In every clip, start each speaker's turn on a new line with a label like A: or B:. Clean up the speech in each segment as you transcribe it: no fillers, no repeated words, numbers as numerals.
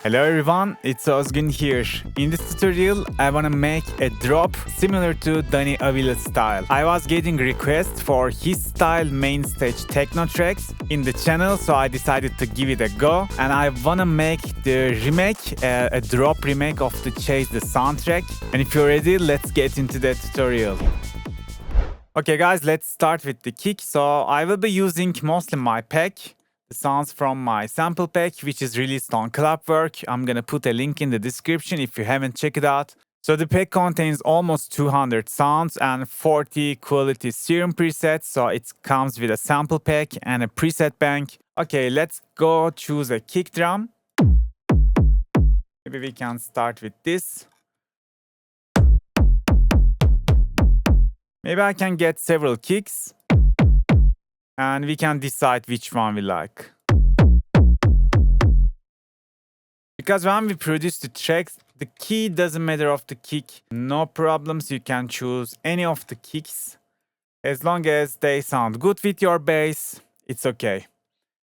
A: Hello everyone, it's Ozgun here. In this tutorial, I wanna make a drop similar to Danny Avila's style. I was getting requests for his style main stage techno tracks in the channel, so I decided to give it a go. And I wanna make the remake, a drop remake of the Chase the soundtrack. And if you're ready, let's get into the tutorial. Okay guys, let's start with the kick. So I will be using mostly my pack. The sounds from my sample pack, which is released on Clubwork. I'm gonna put a link in the description if you haven't checked it out. So the pack contains almost 200 sounds and 40 quality serum presets. So it comes with a sample pack and a preset bank. Okay, let's go choose a kick drum. Maybe we can start with this. Maybe I can get several kicks. And we can decide which one we like. Because when we produce the tracks, the key doesn't matter of the kick. No problems, you can choose any of the kicks. As long as they sound good with your bass, it's okay.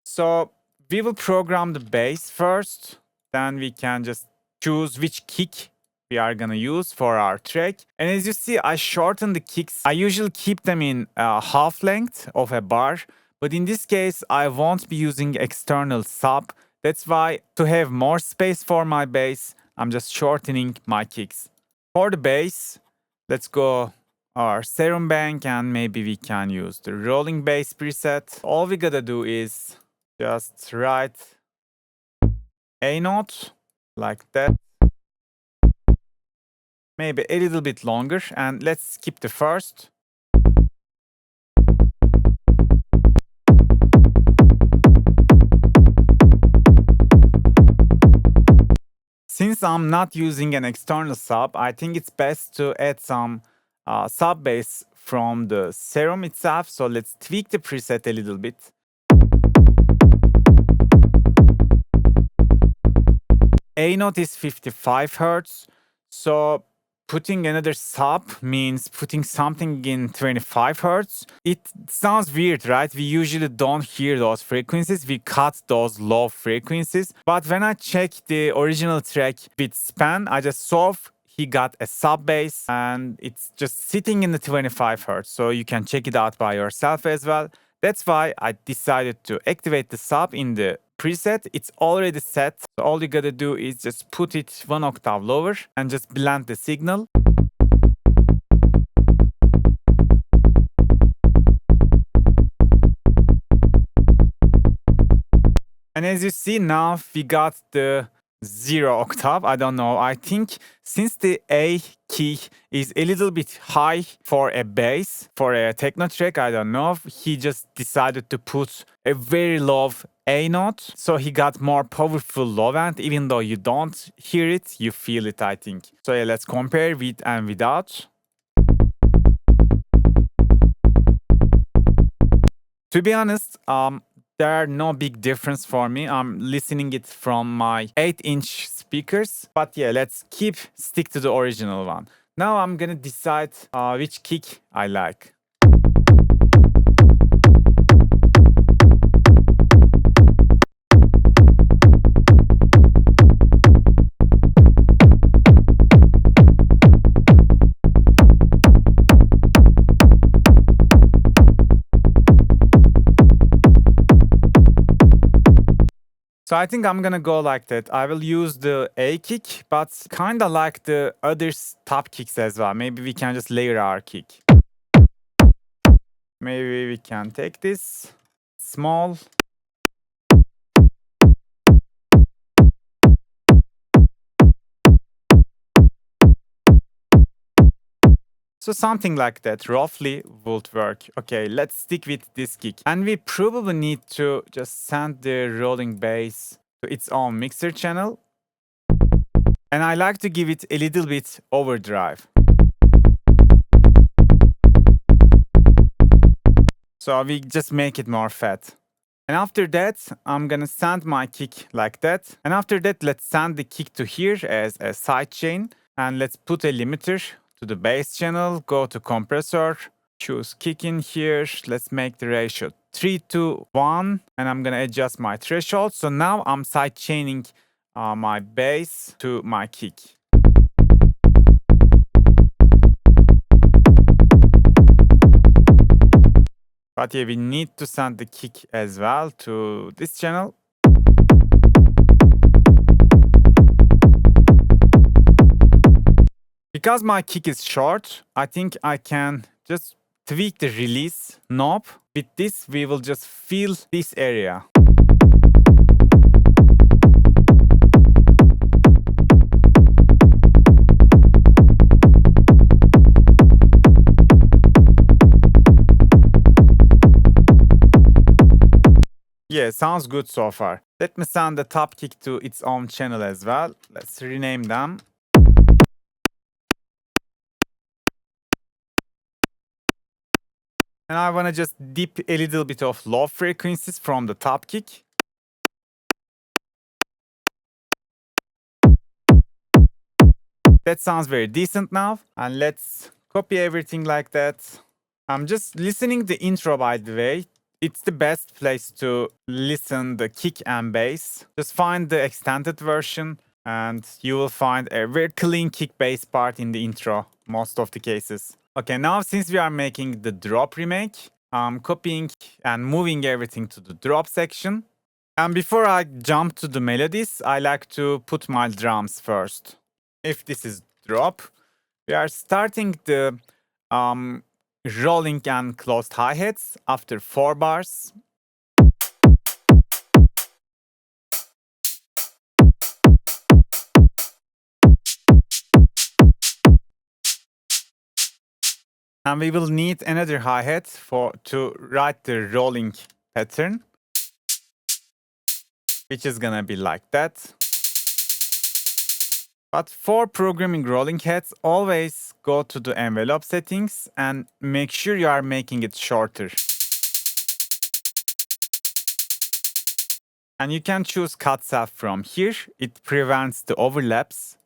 A: So we will program the bass first. Then we can just choose which kick we are gonna use for our track. And as you see, I shorten the kicks. I usually keep them in half length of a bar, but in this case, I won't be using external sub. That's why, to have more space for my bass, I'm just shortening my kicks. For the bass, let's go our serum bank and maybe we can use the rolling bass preset. All we gotta do is just write A note like that. Maybe a little bit longer, and let's skip the first. Since I'm not using an external sub, I think it's best to add some sub bass from the serum itself. So let's tweak the preset a little bit. A note is 55 Hz. So putting another sub means putting something in 25 Hz. It sounds weird, right? We usually don't hear those frequencies. We cut those low frequencies. But when I check the original track with Span, I just saw he got a sub bass and it's just sitting in the 25 Hz. So you can check it out by yourself as well. That's why I decided to activate the sub in the preset. It's already set. So all you gotta do is just put it one octave lower and just blend the signal. And as you see now, we got the 0 octave. I don't know. I think since the A key is a little bit high for a bass, for a techno track, I don't know. He just decided to put a very low A note. So he got more powerful low end. Even though you don't hear it, you feel it, I think. So yeah, let's compare with and without. To be honest, there are no big difference for me. I'm listening it from my 8-inch speakers. But yeah, let's stick to the original one. Now I'm gonna decide which kick I like. So I think I'm gonna go like that. I will use the A kick, but kinda like the other top kicks as well. Maybe we can just layer our kick. Maybe we can take this small. So something like that roughly would work. Okay, let's stick with this kick. And we probably need to just send the rolling bass to its own mixer channel. And I like to give it a little bit overdrive. So we just make it more fat. And after that, I'm gonna send my kick like that. And after that, let's send the kick to here as a sidechain. And let's put a limiter to the bass channel, go to compressor, choose kick in here. Let's make the ratio 3 to 1, and I'm gonna adjust my threshold. So now I'm side chaining my bass to my kick. But yeah, we need to send the kick as well to this channel. Because my kick is short, I think I can just tweak the release knob. With this, we will just feel this area. Yeah, sounds good so far. Let me send the top kick to its own channel as well. Let's rename them. And I want to just dip a little bit of low frequencies from the top kick. That sounds very decent now. And let's copy everything like that. I'm just listening the intro, by the way. It's the best place to listen the kick and bass. Just find the extended version and you will find a very clean kick bass part in the intro, most of the cases. Okay, now since we are making the drop remake, I'm copying and moving everything to the drop section. And before I jump to the melodies, I like to put my drums first. If this is drop, we are starting the rolling and closed hi-hats after 4 bars. And we will need another hi-hat to write the rolling pattern, which is gonna be like that. But for programming rolling heads, always go to the envelope settings and make sure you are making it shorter. And you can choose cut self from here. It prevents the overlaps.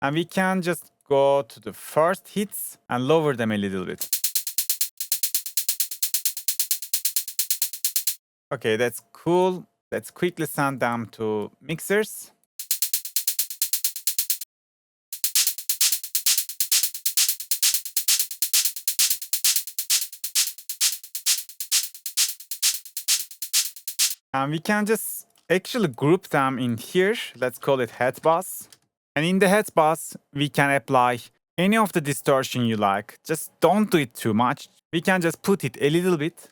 A: And we can just go to the first hits and lower them a little bit. Okay, that's cool. Let's quickly send them to mixers. And we can just actually group them in here. Let's call it head bass. And in the head bass, we can apply any of the distortion you like. Just don't do it too much. We can just put it a little bit.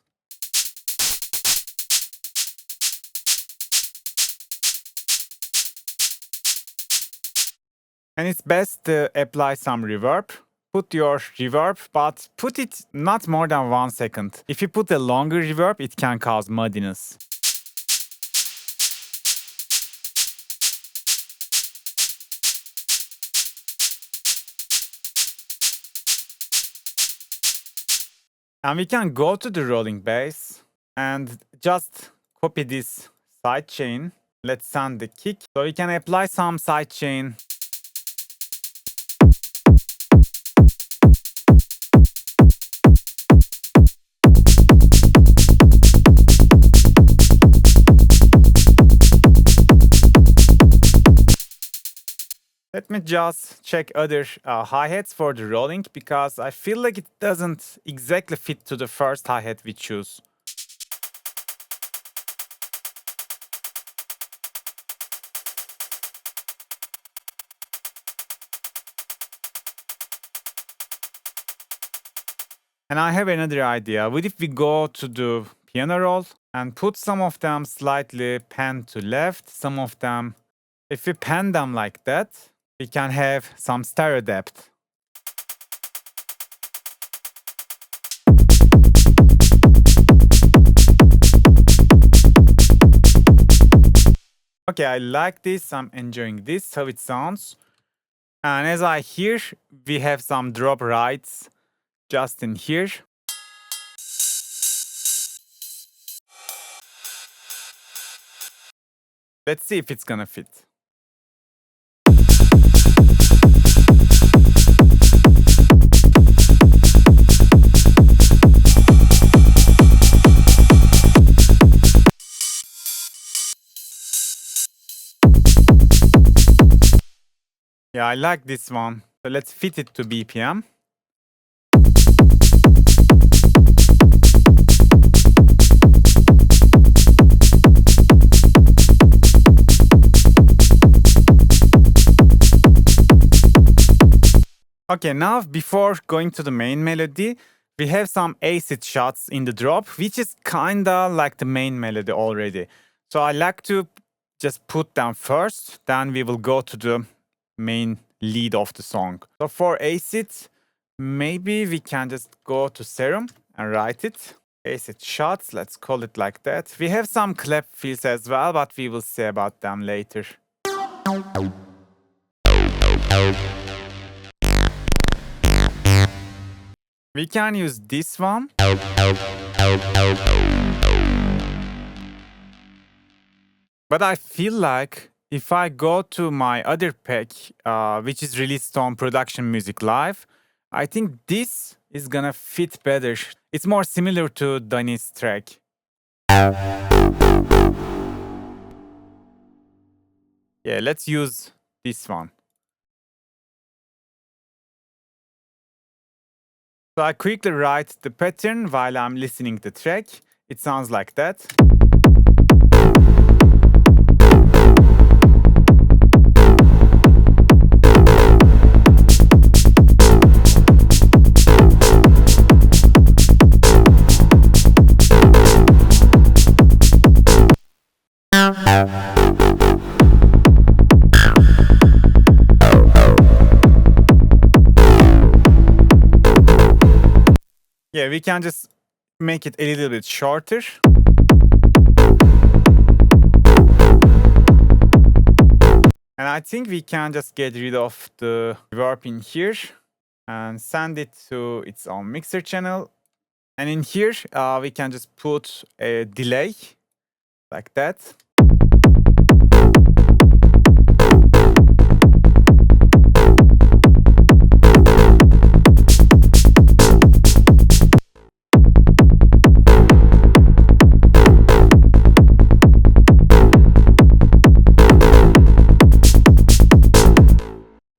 A: And it's best to apply some reverb. Put your reverb, but put it not more than 1 second. If you put a longer reverb, it can cause muddiness. And we can go to the rolling bass and just copy this sidechain. Let's send the kick. So we can apply some sidechain. Let me just check other hi-hats for the rolling because I feel like it doesn't exactly fit to the first hi-hat we choose. And I have another idea. What if we go to the piano roll and put some of them slightly pan to left, some of them, if we pan them like that, we can have some stereo depth. Okay, I like this. I'm enjoying this, how it sounds. And as I hear, we have some drop rides just in here. Let's see if it's gonna fit. Yeah, I like this one. So let's fit it to BPM. Okay, now before going to the main melody, we have some acid shots in the drop, which is kinda like the main melody already. So I like to just put them first, then we will go to the main lead of the song. So for acid, maybe we can just go to serum and write it. Acid shots, let's call it like that. We have some clap fills as well, but we will see about them later. We can use this one. But I feel like if I go to my other pack, which is released on Production Music Live, I think this is gonna fit better. It's more similar to Danny's track. Yeah, let's use this one. So I quickly write the pattern while I'm listening to the track. It sounds like that. Yeah, we can just make it a little bit shorter. And I think we can just get rid of the reverb in here and send it to its own mixer channel. And in here, we can just put a delay like that.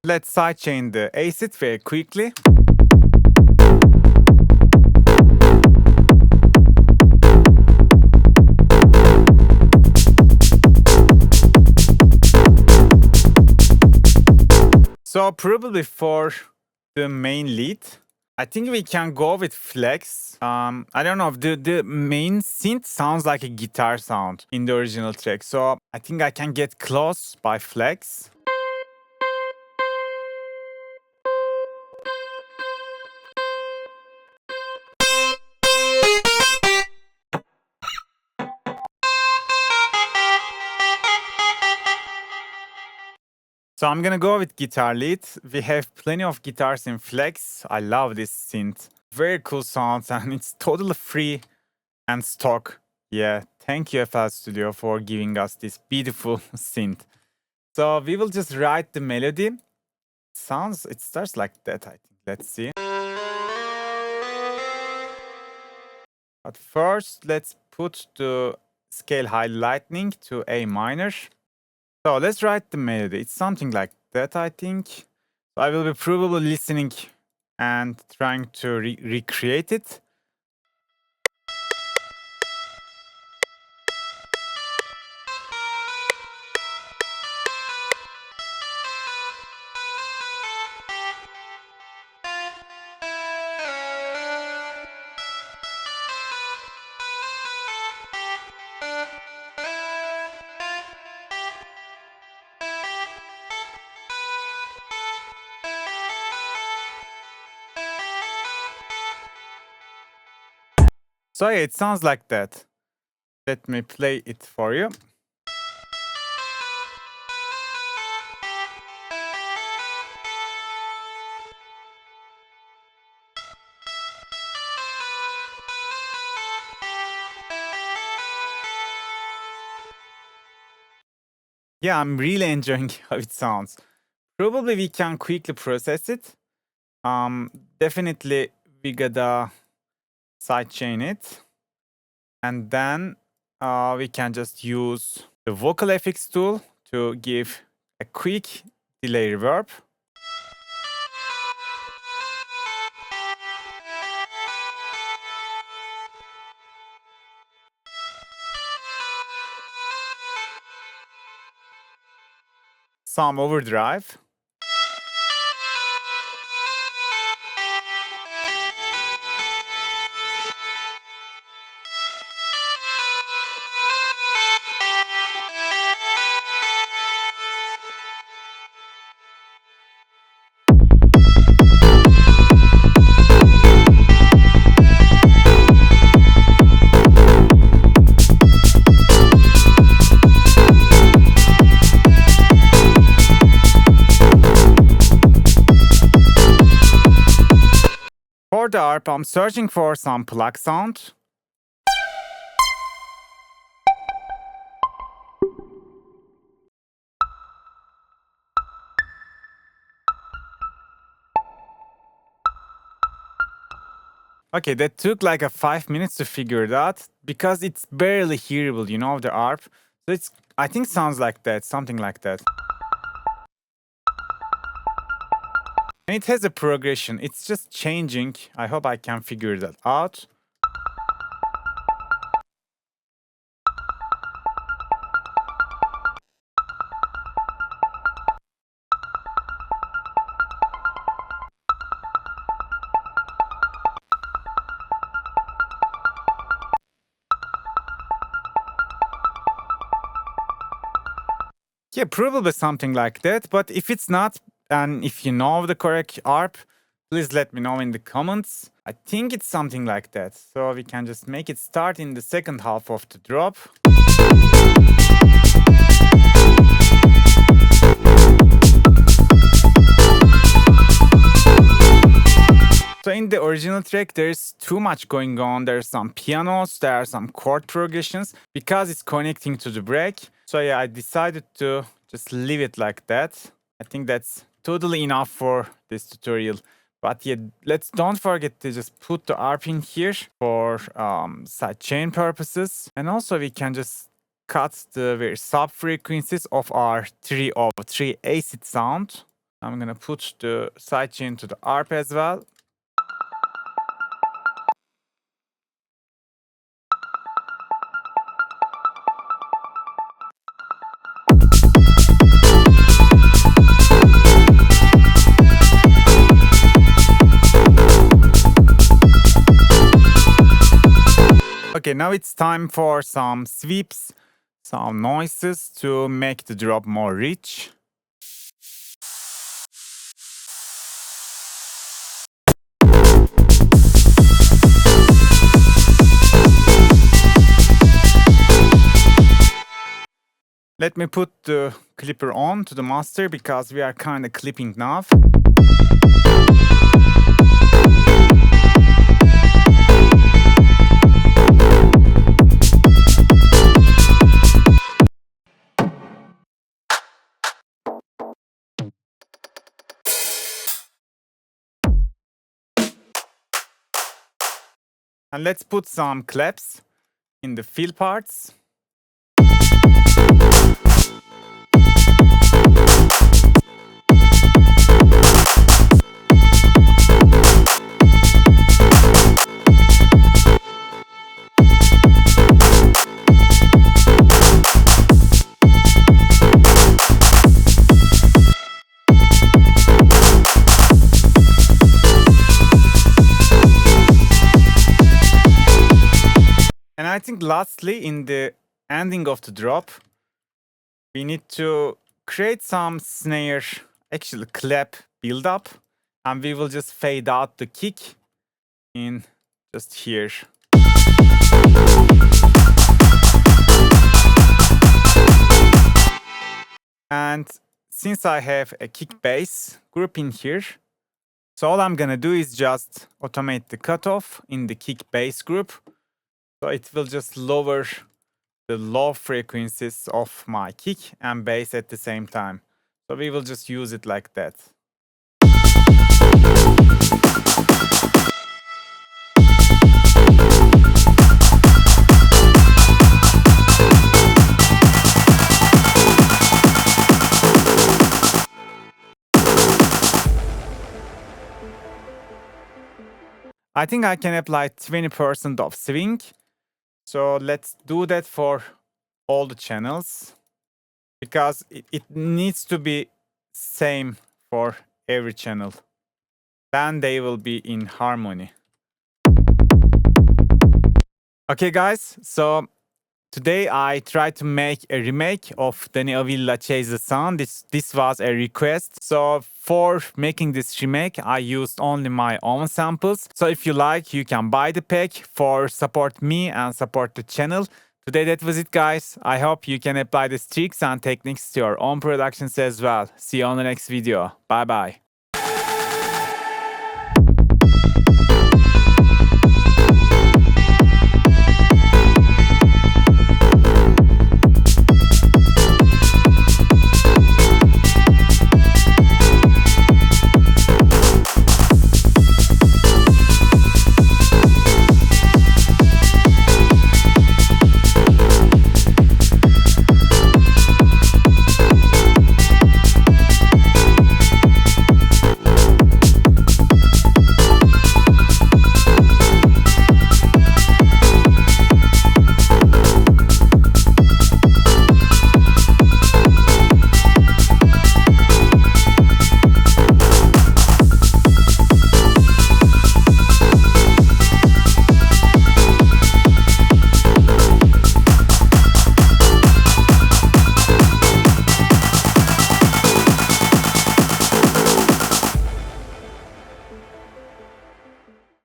A: Let's sidechain the acid very quickly. So probably for the main lead, I think we can go with flex. I don't know, the main synth sounds like a guitar sound in the original track. So I think I can get close by flex. So I'm gonna go with guitar lead. We have plenty of guitars in flex. I love this synth. Very cool sounds and it's totally free and stock. Yeah, thank you FL Studio for giving us this beautiful synth. So we will just write the melody. It starts like that, I think. Let's see. But first, let's put the scale high lightning to A minor. So let's write the melody. It's something like that, I think. So I will be probably listening and trying to recreate it. So yeah, it sounds like that. Let me play it for you. Yeah, I'm really enjoying how it sounds. Probably we can quickly process it. Definitely we gotta sidechain it. And then we can just use the vocal effects tool to give a quick delay reverb. Some overdrive. For the ARP, I'm searching for some plug sound. Okay, that took like 5 minutes to figure it out because it's barely hearable, you know, the ARP. So it's, I think, sounds like that, something like that. And it has a progression. It's just changing. I hope I can figure that out. Yeah, probably something like that. But if it's not, and if you know the correct ARP, please let me know in the comments. I think it's something like that. So we can just make it start in the second half of the drop. So in the original track, there's too much going on. There's some pianos, there are some chord progressions because it's connecting to the break. So yeah, I decided to just leave it like that. I think that's totally enough for this tutorial. But yeah, don't forget to just put the ARP in here for sidechain purposes. And also we can just cut the very sub frequencies of our 303 acid sound. I'm gonna put the sidechain to the ARP as well. Okay, now it's time for some sweeps, some noises to make the drop more rich. Let me put the clipper on to the master because we are kind of clipping now. And let's put some claps in the fill parts. And I think lastly, in the ending of the drop, we need to create some snare, actually clap build up, and we will just fade out the kick in just here. And since I have a kick bass group in here, so all I'm gonna do is just automate the cutoff in the kick bass group. So it will just lower the low frequencies of my kick and bass at the same time. So we will just use it like that. I think I can apply 20% of swing. So let's do that for all the channels, because it needs to be same for every channel. Then they will be in harmony. Okay, guys, so today I tried to make a remake of Danny Avila Chase the Sun. This was a request. So for making this remake, I used only my own samples. So if you like, you can buy the pack for support me and support the channel. Today that was it, guys. I hope you can apply these tricks and techniques to your own productions as well. See you on the next video. Bye bye.